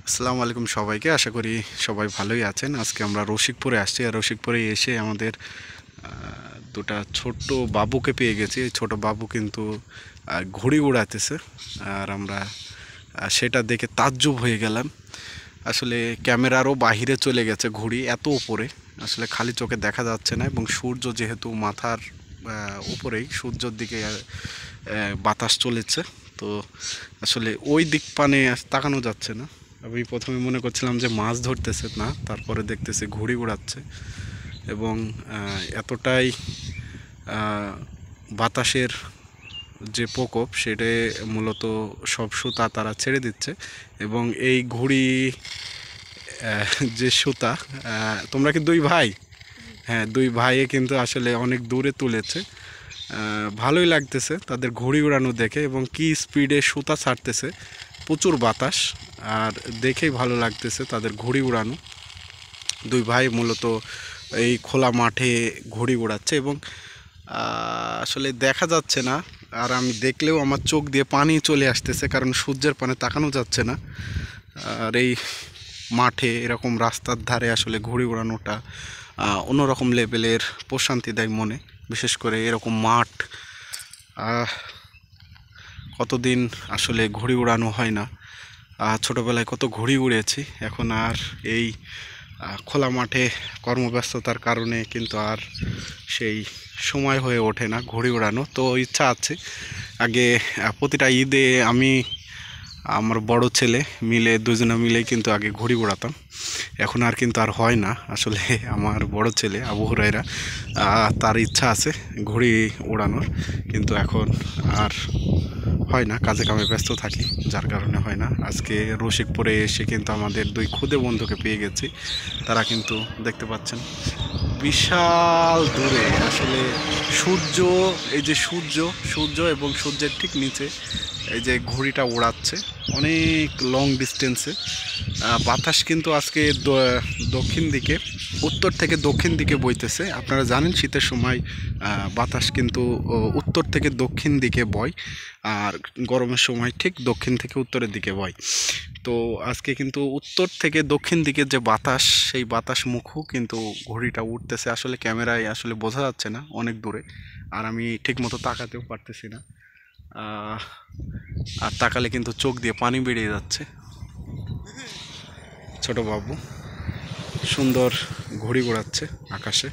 আসসালামু আলাইকুম সবাইকে। আশা করি সবাই ভালোই আছেন। আজকে আমরা রসিকপুরে আসছি, আর রসিকপুরে এসে আমাদের দুটা ছোট্ট বাবুকে পেয়ে গেছি। এই ছোট বাবু কিন্তু ঘুড়ি উড়াতেছে, আর আমরা সেটা দেখে তাজ্জব হয়ে গেলাম। আসলে ক্যামেরারও বাহিরে চলে গেছে ঘুড়ি, এত উপরে আসলে খালি চোখে দেখা যাচ্ছে না, এবং সূর্য যেহেতু মাথার উপরেই, সূর্যের দিকে বাতাস চলেছে, তো আসলে ওই দিক পানে তাকানো যাচ্ছে না। আমি প্রথমে মনে করছিলাম যে মাছ ধরতেছে, না, তারপরে দেখতেছি ঘুড়ি উড়াচ্ছে। এবং এতটাই বাতাসের যে প্রকোপ, সেটা মূলত সব সুতা তারা ছেড়ে দিচ্ছে। এবং এই ঘুড়ি যে সুতা, তোমরা কি দুই ভাই? হ্যাঁ, দুই ভাইয়ে কিন্তু আসলে অনেক দূরে তুলেছে। ভালোই লাগতেছে তাদের ঘুড়ি উড়ানো দেখে, এবং কি স্পিডে সুতা ছাড়তেছে, প্রচুর বাতাস, আর দেখেই ভালো লাগতেছে তাদের ঘুড়ি উড়ানো। দুই ভাই মূলত এই খোলা মাঠে ঘুড়ি উড়াচ্ছে, এবং আসলে দেখা যাচ্ছে না, আর আমি দেখলেও আমার চোখ দিয়ে পানি চলে আসতেছে, কারণ সূর্যের পানে তাকানো যাচ্ছে না। আর এই মাঠে এরকম রাস্তার ধারে আসলে ঘুড়ি উড়ানোটা অন্যরকম লেভেলের প্রশান্তি দেয় মনে। বিশেষ করে এরকম মাঠ, কতদিন আসলে ঘুড়ি উড়ানো হয় না। ছোটোবেলায় কত ঘুড়ি উড়েছি, এখন আর এই খোলা মাঠে কর্মব্যস্ততার কারণে কিন্তু আর সেই সময় হয়ে ওঠে না ঘুড়ি উড়ানো। তো ইচ্ছা আছে, আগে প্রতিটা ঈদে আমি আমার বড় ছেলে মিলে, দুজনে মিলেই কিন্তু আগে ঘুড়ি উড়াতাম। এখন আর কিন্তু আর হয় না আসলে। আমার বড় ছেলে আবু হুরায়রা, তার ইচ্ছা আছে ঘুড়ি উড়ানোর, কিন্তু এখন আর হয় না, কাজে কামে ব্যস্ত থাকি, যার কারণে হয় না। আজকে রসিকপুরে এসে কিন্তু আমাদের দুই খুদে বন্ধুকে পেয়ে গেছি। তারা কিন্তু দেখতে পাচ্ছেন বিশাল দূরে আসলে সূর্য, এই যে সূর্য, সূর্য এবং সূর্যের ঠিক নিচে এই যে ঘুড়িটা উড়াচ্ছে অনেক লং ডিস্টেন্সে। বাতাস কিন্তু আজকে দক্ষিণ দিকে, উত্তর থেকে দক্ষিণ দিকে বইতেছে। আপনারা জানেন শীতের সময় বাতাস কিন্তু উত্তর থেকে দক্ষিণ দিকে বয়, আর গরমের সময় ঠিক দক্ষিণ থেকে উত্তরের দিকে বয়। তো আজকে কিন্তু উত্তর থেকে দক্ষিণ দিকের যে বাতাস, সেই বাতাস মুখও কিন্তু ঘড়িটা উঠতেছে। আসলে ক্যামেরায় আসলে বোঝা যাচ্ছে না, অনেক দূরে, আর আমি ঠিকমতো তাকাতেও পারতেছি না। আর তাকালে কিন্তু চোখ দিয়ে পানি বেরিয়ে যাচ্ছে। ছোট বাবু সুন্দর ঘুড়ি উড়াচ্ছে আকাশে।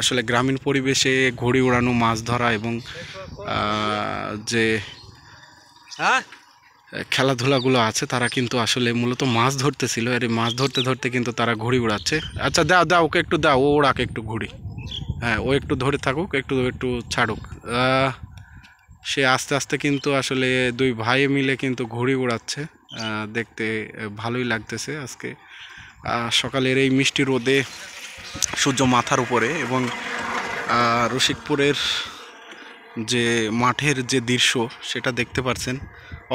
আসলে গ্রামীণ পরিবেশে ঘুড়ি উড়ানো, মাছ ধরা, এবং যে খেলাধুলাগুলো আছে, তারা কিন্তু আসলে মূলত মাছ ধরতেছিল, আর এই মাছ ধরতে ধরতে কিন্তু তারা ঘুড়ি উড়াচ্ছে। আচ্ছা, দাও দাও, ওকে একটু দাও, ও ওড়াক একটু ঘুড়ি। হ্যাঁ, ও একটু ধরে থাকুক, একটু একটু ছাড়ুক। সে আস্তে আস্তে কিন্তু আসলে দুই ভাই মিলে কিন্তু ঘুড়ি উড়াচ্ছে। দেখতে ভালোই লাগতেছে আজকে সকালের এই মিষ্টি রোদে, সূর্য মাথার উপরে, এবং রসিকপুরের যে মাঠের যে দৃশ্য, সেটা দেখতে পাচ্ছেন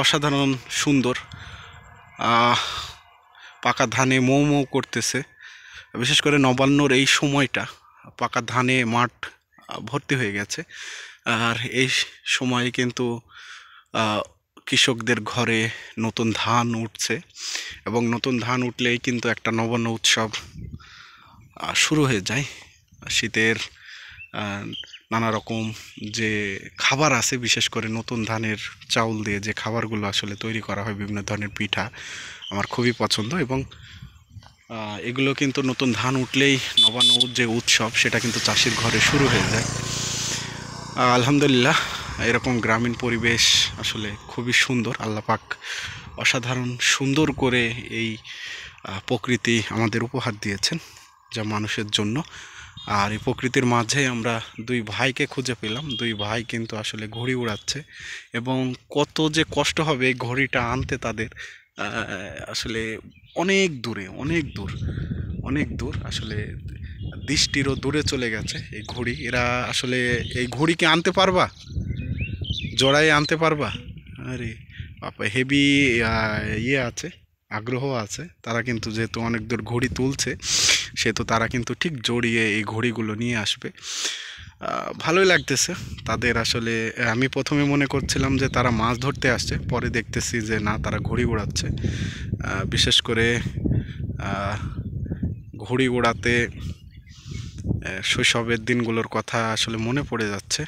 অসাধারণ সুন্দর। পাকা ধানে মৌ মৌ করতেছে, বিশেষ করে নবান্নর এই সময়টা পাকা ধানে মাঠ ভর্তি হয়ে গেছে। আর এই সময়ে কিন্তু কৃষকদের ঘরে নতুন ধান উঠছে, এবং নতুন ধান উঠলেই কিন্তু একটা নবান্ন উৎসব শুরু হয়ে যায়। শীতের নানা রকম যে খাবার আছে, বিশেষ করে নতুন ধানের চাউল দিয়ে যে খাবারগুলো আসলে তৈরি করা হয়, বিভিন্ন ধরনের পিঠা আমার খুবই পছন্দ। এবং এগুলো কিন্তু নতুন ধান উঠলেই নবান্ন যে উৎসব, সেটা কিন্তু চাষির ঘরে শুরু হয়ে যায়। আলহামদুলিল্লাহ, এরকম গ্রামীণ পরিবেশ আসলে খুবই সুন্দর। আল্লাহ পাক অসাধারণ সুন্দর করে এই প্রকৃতি আমাদের উপহার দিয়েছেন, যা মানুষের জন্য। আর এই প্রকৃতির মাঝে আমরা দুই ভাইকে খুঁজে পেলাম। দুই ভাই কিন্তু আসলে ঘুড়ি উড়াচ্ছে, এবং কত যে কষ্ট হবে এই ঘড়িটা আনতে তাদের, আসলে অনেক দূরে, অনেক দূর, অনেক দূর, আসলে দৃষ্টিরও দূরে চলে গেছে এই ঘড়ি। এরা আসলে এই ঘড়িকে আনতে পারবা, জোড়ায় আনতে পারবা? আরে বাবা, হেভি ইয়ে আছে, আগ্রহ আছে। তারা কিন্তু যেহেতু অনেক দূর ঘড়ি তুলছে, সেহেতু তারা কিন্তু ঠিক জড়িয়ে এই ঘড়িগুলো নিয়ে আসবে। ভালোই লাগতেছে তাদের। আসলে আমি প্রথমে মনে করছিলাম যে তারা মাছ ধরতে আসছে, পরে দেখতেছি যে না, তারা ঘুড়ি ওড়াচ্ছে। বিশেষ করে ঘুড়ি ওড়াতে শৈশবের দিনগুলোর কথা আসলে মনে পড়ে যাচ্ছে।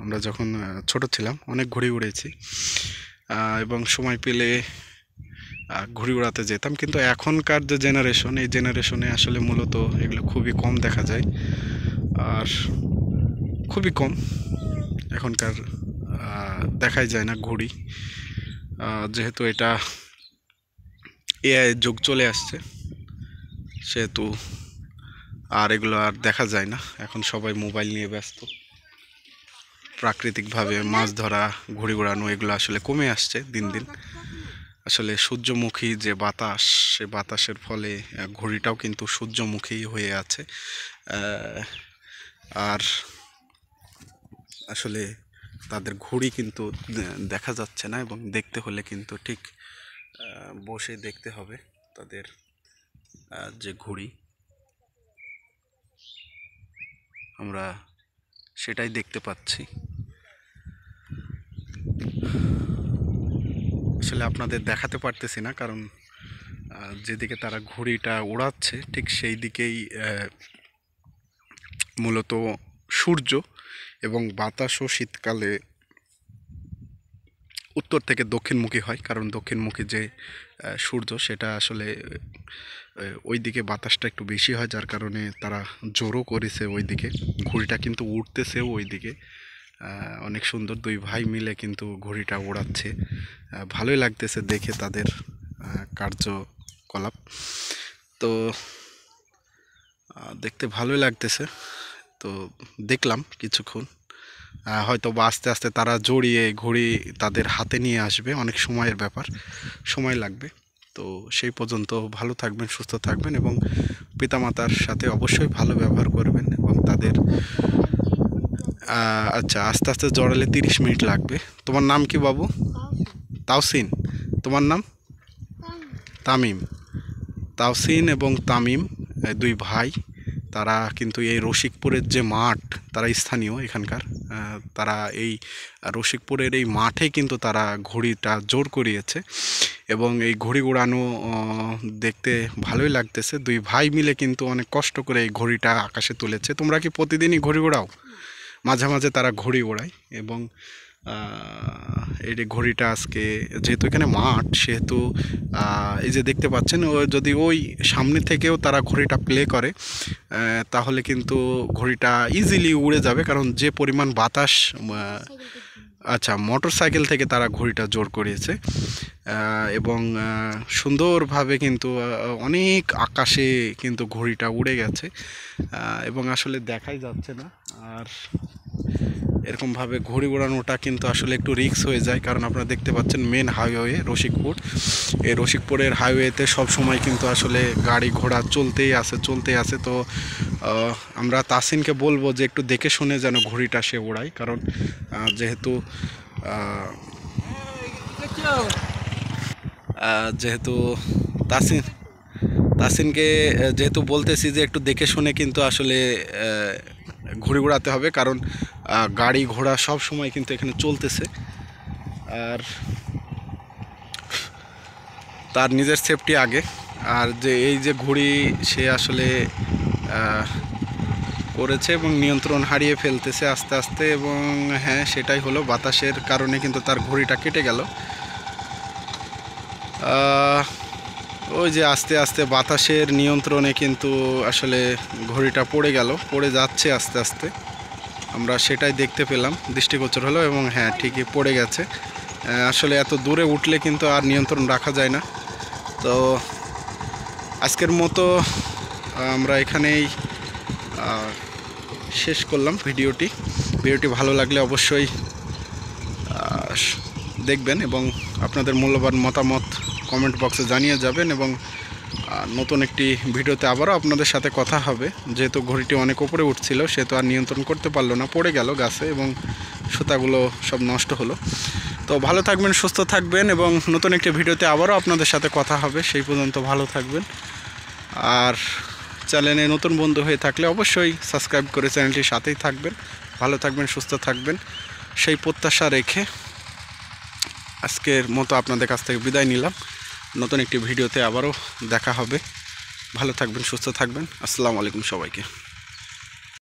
আমরা যখন ছোট ছিলাম অনেক ঘুড়ি উড়েছি, এবং সময় পেলে ঘুড়ি উড়াতে যেতাম। কিন্তু এখনকার যে জেনারেশন, এই জেনারেশনে আসলে মূলত এগুলো খুবই কম দেখা যায়, আর খুবই কম এখনকার দেখাই যায় না ঘুড়ি। যেহেতু এটা এআই যুগ চলে আসছে, সেহেতু আর এগুলো আর দেখা যায় না। এখন সবাই মোবাইল নিয়ে ব্যস্ত। প্রাকৃতিকভাবে মাছ ধরা, ঘুড়ি উড়ানো এগুলো আসলে কমে আসছে দিন দিন। আসলে সূর্যমুখী যে বাতাস, সে বাতাসের ফলে ঘুড়িটাও কিন্তু সূর্যমুখী হয়ে আছে। আর আসলে তাদের ঘুড়ি কিন্তু দেখা যাচ্ছে না, এবং দেখতে হলে কিন্তু ঠিক বসে দেখতে হবে তাদের যে ঘুড়ি, আমরা সেটাই দেখতে পাচ্ছি। আসলে আপনাদের দেখাতে পারতেছি না, কারণ যেদিকে তারা ঘুড়িটা ওড়াচ্ছে ঠিক সেই দিকেই মূলত সূর্য, এবং বাতাসও শীতকালে উত্তর থেকে দক্ষিণমুখী হয়, কারণ দক্ষিণমুখী যে সূর্য সেটা আসলে ওই দিকে বাতাসটা একটু বেশি হয়, যার কারণে তারা জোরও করেছে ওই দিকে। ঘুড়িটা কিন্তু উঠতেছেও ওই দিকে। অনেক সুন্দর, দুই ভাই মিলে কিন্তু ঘুড়িটা ওড়াচ্ছে। ভালোই লাগতেছে দেখে তাদের কার্যকলাপ। তো দেখতে ভালোই লাগতেছে। তো দেখলাম কিছুক্ষণ, হয়তো বা আস্তে আস্তে তারা জড়িয়ে ঘুড়ি তাদের হাতে নিয়ে আসবে। অনেক সময়ের ব্যাপার, সময় লাগবে। তো সেই পর্যন্ত ভালো থাকবেন, সুস্থ থাকবেন, এবং পিতামাতার সাথে অবশ্যই ভালো ব্যবহার করবেন, এবং তাদের আচ্ছা, আস্তে আস্তে জড়ালে 30 মিনিট লাগবে। তোমার নাম কি বাবু? তাওসিন। তোমার নাম? তামিম। তাওসিন এবং তামিম দুই ভাই। তারা কিন্তু এই রসিকপুরের যে মাঠ, তারা স্থানীয় এখানকার। তারা এই রসিকপুরের এই মাঠে কিন্তু তারা ঘুড়িটা জোর করিয়েছে, এবং এই ঘুড়ি উড়ানো দেখতে ভালোই লাগতেছে। দুই ভাই মিলে কিন্তু অনেক কষ্ট করে এই ঘুড়িটা আকাশে তুলেছে। তোমরা কি প্রতিদিনই ঘুড়ি ওড়াও? মাঝে মাঝে তারা ঘুড়ি ওড়ায়, এবং এই যে ঘড়িটা আজকে যেহেতু এখানে মাঠ, সেহেতু এই যে দেখতে পাচ্ছেন, যদি ওই সামনে থেকেও তারা ঘড়িটা প্লে করে তাহলে কিন্তু ঘড়িটা ইজিলি উড়ে যাবে, কারণ যে পরিমাণ বাতাস। আচ্ছা, মোটর সাইকেল থেকে তারা ঘড়িটা জোর করিয়েছে, এবং সুন্দরভাবে কিন্তু অনেক আকাশে কিন্তু ঘড়িটা উড়ে গেছে, এবং আসলে দেখাই যাচ্ছে না। আর এরকমভাবে ঘুড়ি ওড়ানোটা কিন্তু আসলে একটু রিস্ক হয়ে যায়, কারণ আপনারা দেখতে পাচ্ছেন মেন হাইওয়ে রসিকপুর। এই রসিকপুরের হাইওয়েতে সব সময় কিন্তু আসলে গাড়ি ঘোড়া চলতেই আছে। তো আমরা তাসিনকে বলবো যে একটু দেখে শুনে যেন ঘুড়িটা সে ওড়ায়, কারণ যেহেতু তাসিনকে যেহেতু বলতেছি যে একটু দেখে শুনে কিন্তু আসলে ঘুড়ি উড়াতে হবে, কারণ গাড়ি ঘোড়া সব সময় কিন্তু এখানে চলতেছে, আর তার নিজের সেফটি আগে। আর যে এই যে ঘুড়ি সে আসলে করেছে এবং নিয়ন্ত্রণ হারিয়ে ফেলতেছে আস্তে আস্তে, এবং হ্যাঁ, সেটাই হলো, বাতাসের কারণে কিন্তু তার ঘুড়িটা কেটে গেল। ওই যে আস্তে আস্তে বাতাসের নিয়ন্ত্রণে কিন্তু আসলে ঘড়িটা পড়ে যাচ্ছে আস্তে আস্তে। আমরা সেটাই দেখতে পেলাম, দৃষ্টিগোচর হলো, এবং হ্যাঁ, ঠিকই পড়ে গেছে। আসলে এত দূরে উঠলে কিন্তু আর নিয়ন্ত্রণ রাখা যায় না। তো আজকের মতো আমরা এখানেই শেষ করলাম ভিডিওটি। ভালো লাগলে অবশ্যই দেখবেন, এবং আপনাদের মূল্যবান মতামত কমেন্ট বক্সে জানিয়ে যাবেন, এবং নতুন একটি ভিডিওতে আবারও আপনাদের সাথে কথা হবে। যেহেতু ঘড়িটি অনেক উপরে উঠছিল, সে তো আর নিয়ন্ত্রণ করতে পারলো না, পড়ে গেল গাছে, এবং সুতাগুলো সব নষ্ট হলো। তো ভালো থাকবেন, সুস্থ থাকবেন, এবং নতুন একটি ভিডিওতে আবারও আপনাদের সাথে কথা হবে। সেই পর্যন্ত ভালো থাকবেন। আর চ্যানেলে নতুন বন্ধু হয়ে থাকলে অবশ্যই সাবস্ক্রাইব করে চ্যানেলটির সাথেই থাকবেন। ভালো থাকবেন, সুস্থ থাকবেন, সেই প্রত্যাশা রেখে আজকের মতো আপনাদের কাছ থেকে বিদায় নিলাম। নতুন একটি ভিডিওতে আবারও দেখা হবে। ভালো থাকবেন, সুস্থ থাকবেন। আসসালামু আলাইকুম সবাইকে।